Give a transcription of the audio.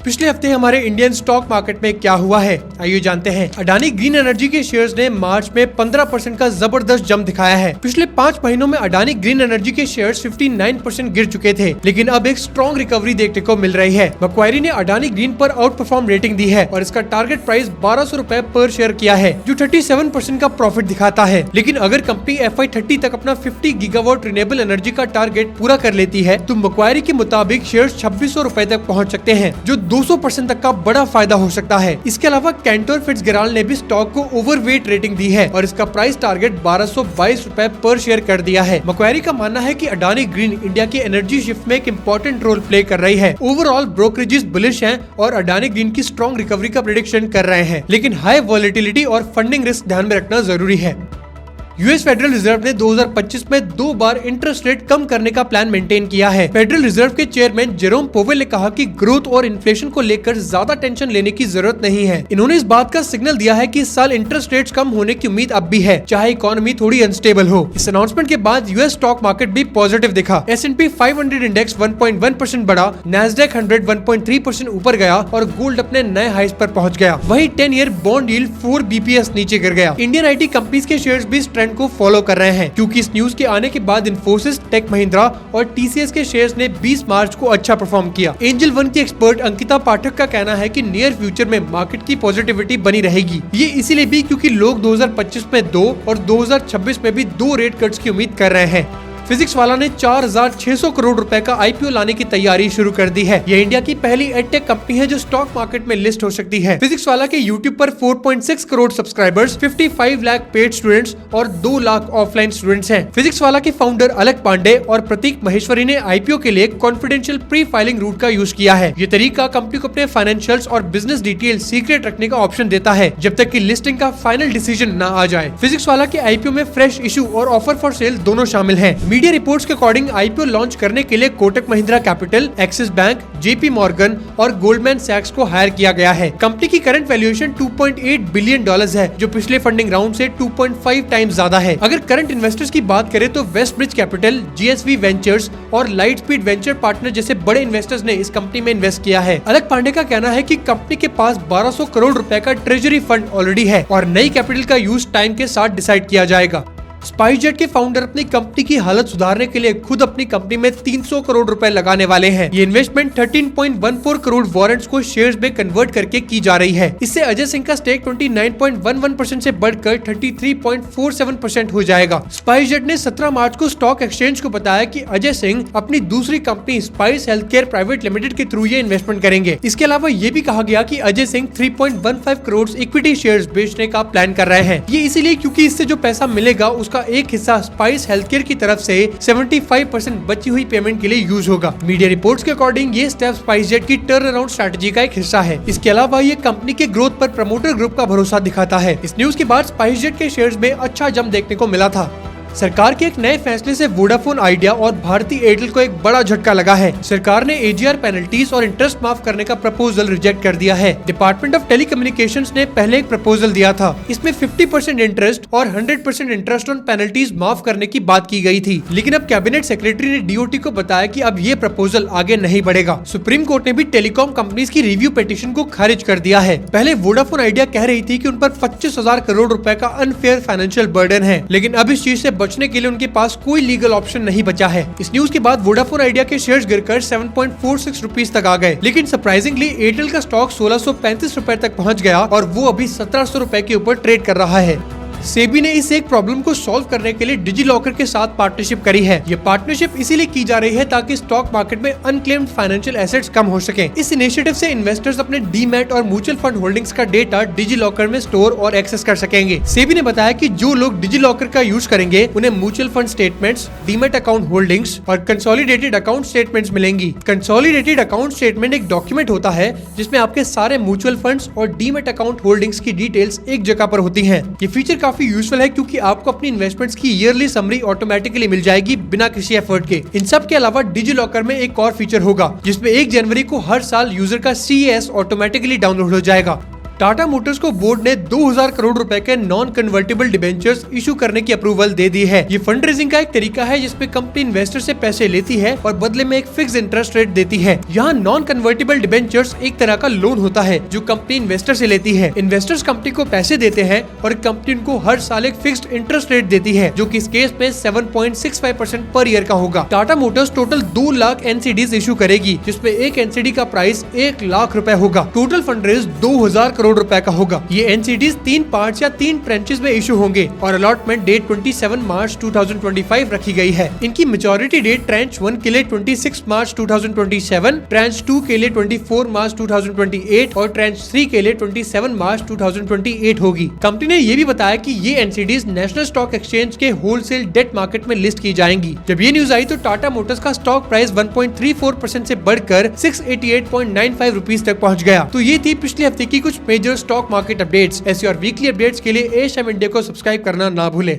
पिछले हफ्ते हमारे इंडियन स्टॉक मार्केट में क्या हुआ है, आइए जानते हैं। अडानी ग्रीन एनर्जी के शेयर्स ने मार्च में 15% का जबरदस्त जंप दिखाया है। पिछले 5 महीनों में अडानी ग्रीन एनर्जी के शेयर्स 59% गिर चुके थे, लेकिन अब एक स्ट्रॉन्ग रिकवरी देखने को मिल रही है। मैक्वायरी ने अडानी ग्रीन पर आउट परफॉर्म रेटिंग दी है और इसका टारगेट प्राइस 1200 रुपए पर शेयर किया है, जो 37% का प्रॉफिट दिखाता है। लेकिन अगर कंपनी FY30 तक अपना 50 गीगावाट रिन्यूएबल एनर्जी का टारगेट पूरा कर लेती है तो मैक्वायरी के मुताबिक शेयर्स 2600 रुपए तक पहुंच सकते हैं, जो 200% तक का बड़ा फायदा हो सकता है। इसके अलावा कैंटर फिट्जगेराल्ड ने भी स्टॉक को ओवरवेट रेटिंग दी है और इसका प्राइस टारगेट 1222 रुपए पर शेयर कर दिया है। मैक्वायरी का मानना है कि अडानी ग्रीन इंडिया की एनर्जी शिफ्ट में एक इम्पोर्टेंट रोल प्ले कर रही है। ओवरऑल ब्रोकरेजेस बुलिश हैं और अडानी ग्रीन की स्ट्रॉन्ग रिकवरी का प्रेडिक्शन कर रहे हैं, लेकिन हाई वॉलेटिलिटी और फंडिंग रिस्क ध्यान में रखना जरूरी है। यूएस फेडरल रिजर्व ने 2025 में 2 बार इंटरेस्ट रेट कम करने का प्लान मेंटेन किया है। फेडरल रिजर्व के चेयरमैन जेरोम पोवेल ने कहा कि ग्रोथ और इन्फ्लेशन को लेकर ज्यादा टेंशन लेने की जरूरत नहीं है। इन्होंने इस बात का सिग्नल दिया है कि इस साल इंटरेस्ट रेट्स कम होने की उम्मीद अब भी है, चाहे इकोनॉमी थोड़ी अनस्टेबल हो। इस अनाउंसमेंट के बाद यूएस स्टॉक मार्केट भी पॉजिटिव दिखा। S&P 500 इंडेक्स 1.1% बढ़ा, नैस्डैक 100 1.3% ऊपर गया और गोल्ड अपने नए हाइस पर पहुंच गया। वहीं 10 ईयर बॉन्ड यील्ड 4 BPS नीचे गिर गया। इंडियन IT कंपनीज के शेयर्स भी को फॉलो कर रहे हैं, क्योंकि इस न्यूज के आने के बाद इन्फोसिस, टेक महिंद्रा और TCS के शेयर्स ने 20 मार्च को अच्छा परफॉर्म किया। एंजल वन की एक्सपर्ट अंकिता पाठक का कहना है कि नियर फ्यूचर में मार्केट की पॉजिटिविटी बनी रहेगी। ये इसीलिए भी क्योंकि लोग 2025 में 2 और 2026 में भी 2 रेट कट्स की उम्मीद कर रहे हैं। फिजिक्स वाला ने 4600 करोड़ रुपए का IPO लाने की तैयारी शुरू कर दी है। यह इंडिया की पहली एडटेक कंपनी है जो स्टॉक मार्केट में लिस्ट हो सकती है। फिजिक्स वाला के YouTube पर 4.6 crore subscribers, 55 lakh paid students और 2 लाख ऑफलाइन स्टूडेंट्स हैं। फिजिक्स वाला के फाउंडर अलक पांडे और प्रतीक महेश्वरी ने IPO के लिए कॉन्फिडेंशियल प्री फाइलिंग रूट का यूज किया है। ये तरीका कंपनी को अपने फाइनेंशियल्स और बिजनेस डिटेल सीक्रेट रखने का ऑप्शन देता है, जब तक कि लिस्टिंग का फाइनल डिसीजन न आ जाए। फिजिक्स वाला के IPO में फ्रेश इशू और ऑफर फॉर सेल दोनों शामिल हैं। मीडिया रिपोर्ट्स के अकॉर्डिंग IPO लॉन्च करने के लिए Kotak Mahindra capital, axis bank, JP Morgan और गोल्डमैन सैक्स को हायर किया गया है। कंपनी की करंट वैल्यूएशन $2.8 बिलियन है, जो पिछले फंडिंग राउंड से 2.5 टाइम्स ज्यादा है। अगर करंट इन्वेस्टर्स की बात करें तो West Bridge Capital, GSV Ventures और लाइट स्पीड वेंचर पार्टनर जैसे बड़े इन्वेस्टर्स ने इस कंपनी में इन्वेस्ट किया है। अलक पांडे का कहना है कि कंपनी के पास 1200 करोड़ रुपए का ट्रेजरी फंड ऑलरेडी है और नई कैपिटल का यूज टाइम के साथ डिसाइड किया जाएगा। स्पाइसजेट के फाउंडर अपनी कंपनी की हालत सुधारने के लिए खुद अपनी कंपनी में 300 करोड़ रुपए लगाने वाले हैं। ये इन्वेस्टमेंट 13.14 करोड़ वारंट्स को शेयर्स में कन्वर्ट करके की जा रही है। इससे अजय सिंह का स्टेक 29.11% से बढ़कर 33.47% हो जाएगा। स्पाइसजेट ने 17 मार्च को स्टॉक एक्सचेंज को बताया कि अजय सिंह अपनी दूसरी company spice healthcare private limited के थ्रू ये इन्वेस्टमेंट करेंगे। इसके अलावा ये भी कहा गया कि अजय सिंह 3.15 करोड़ इक्विटी शेयर्स बेचने का प्लान कर रहे हैं। ये इसीलिए क्योंकि इससे जो पैसा मिलेगा उसका एक हिस्सा स्पाइस हेल्थकेयर की तरफ से 75% बची हुई पेमेंट के लिए यूज होगा। मीडिया रिपोर्ट्स के अकॉर्डिंग ये स्टेप स्पाइसजेट की टर्न अराउंड स्ट्रेटजी का एक हिस्सा है। इसके अलावा ये कंपनी के ग्रोथ पर प्रमोटर ग्रुप का भरोसा दिखाता है। इस न्यूज के बाद स्पाइसजेट के शेयर्स में अच्छा जंप देखने को मिला था। सरकार के एक नए फैसले से वोडाफोन आइडिया और भारती एयरटेल को एक बड़ा झटका लगा है। सरकार ने AGR पेनल्टीज और इंटरेस्ट माफ करने का प्रपोजल रिजेक्ट कर दिया है। डिपार्टमेंट ऑफ टेलीकम्युनिकेशंस ने पहले एक प्रपोजल दिया था। इसमें 50% इंटरेस्ट और 100% इंटरेस्ट ऑन पेनल्टीज माफ करने की बात की गई थी, लेकिन अब कैबिनेट सेक्रेटरी ने DOT को बताया कि अब ये प्रपोजल आगे नहीं बढ़ेगा। सुप्रीम कोर्ट ने भी टेलीकॉम कंपनीज की रिव्यू पिटीशन को खारिज कर दिया है। पहले वोडाफोन आइडिया कह रही थी कि उन पर 25,000 करोड़ रुपए का अनफेयर फाइनेंशियल बर्डन है, लेकिन अब इस चीज से बचने के लिए उनके पास कोई लीगल ऑप्शन नहीं बचा है। इस न्यूज के बाद वोडाफोन आइडिया के शेयर्स गिरकर 7.46 रुपीज तक आ गए, लेकिन सरप्राइजिंगली एयरटेल का स्टॉक 1635 रुपए तक पहुंच गया और वो अभी 1700 रुपए के ऊपर ट्रेड कर रहा है। सेबी ने इस एक प्रॉब्लम को सॉल्व करने के लिए डिजिलॉकर के साथ पार्टनरशिप करी है। ये पार्टनरशिप इसीलिए की जा रही है ताकि स्टॉक मार्केट में अनक्लेम्ड फाइनेंशियल एसेट्स कम हो सके। इस इनिशिएटिव से इन्वेस्टर्स अपने डीमैट और म्यूचुअल फंड होल्डिंग्स का डेटा डिजिलॉकर में स्टोर और एक्सेस कर सकेंगे। सेबी ने बताया कि जो लोग डिजिलॉकर का यूज करेंगे उन्हें mutual fund statements, demat account holdings और कंसोलिडेटेड अकाउंट स्टेटमेंट्स मिलेंगी। कंसोलिडेटेड अकाउंट स्टेटमेंट एक डॉक्यूमेंट होता है जिसमें आपके सारे म्यूचुअल फंड्स और डीमैट अकाउंट होल्डिंग्स की डिटेल्स एक जगह पर होती है। ये फीचर काफी यूजफुल है क्योंकि आपको अपनी इन्वेस्टमेंट्स की ईयरली समरी ऑटोमेटिकली मिल जाएगी बिना किसी एफर्ट के। इन सब के अलावा डिजिलॉकर में एक और फीचर होगा जिसमें 1 जनवरी को हर साल यूजर का CAS ऑटोमेटिकली डाउनलोड हो जाएगा। टाटा मोटर्स को बोर्ड ने 2000 करोड़ रुपए के नॉन कन्वर्टेबल डिबेंचर्स इशू करने की अप्रूवल दे दी है। ये फंड रेजिंग का एक तरीका है जिसमें कंपनी इन्वेस्टर से पैसे लेती है और बदले में एक फिक्स इंटरेस्ट रेट देती है। यहाँ नॉन कन्वर्टेबल डिबेंचर्स एक तरह का लोन होता है जो कंपनी इन्वेस्टर से लेती है। इन्वेस्टर्स कंपनी को पैसे देते हैं और कंपनी उनको हर साल एक फिक्स्ड इंटरेस्ट रेट देती है जो कि इस केस में 7.65% पर ईयर का होगा। Tata Motors total 2 lakh NCDs issue करेगी जिसमें एक एनसीडी का प्राइस 1 लाख रुपए होगा। टोटल फंड रेज 2000 करोड़ रुपए का होगा। ये एनसीडीज 3 पार्ट्स या 3 ट्रेंचेस में इशू होंगे और अलॉटमेंट डेट 27 मार्च 2025 रखी गई है। इनकी मैच्योरिटी डेट ट्रेंच 1 के लिए 26 मार्च 2027, ट्रेंच 2 के लिए 24 मार्च 2028 और ट्रेंच 3 के लिए 27 मार्च 2028 होगी। कंपनी ने ये भी बताया कि ये एनसीडीज नेशनल स्टॉक एक्सचेंज के होलसेल डेट मार्केट में लिस्ट की जाएंगी। जब ये न्यूज आई तो टाटा मोटर्स का स्टॉक प्राइस 1.34% से बढ़कर 688.95 रुपीस तक पहुंच गया। तो ये थी पिछले हफ्ते की कुछ मेजर स्टॉक मार्केट अपडेट्स। ऐसी और वीकली अपडेट्स के लिए एशिया इंडिया को सब्सक्राइब करना ना भूलें।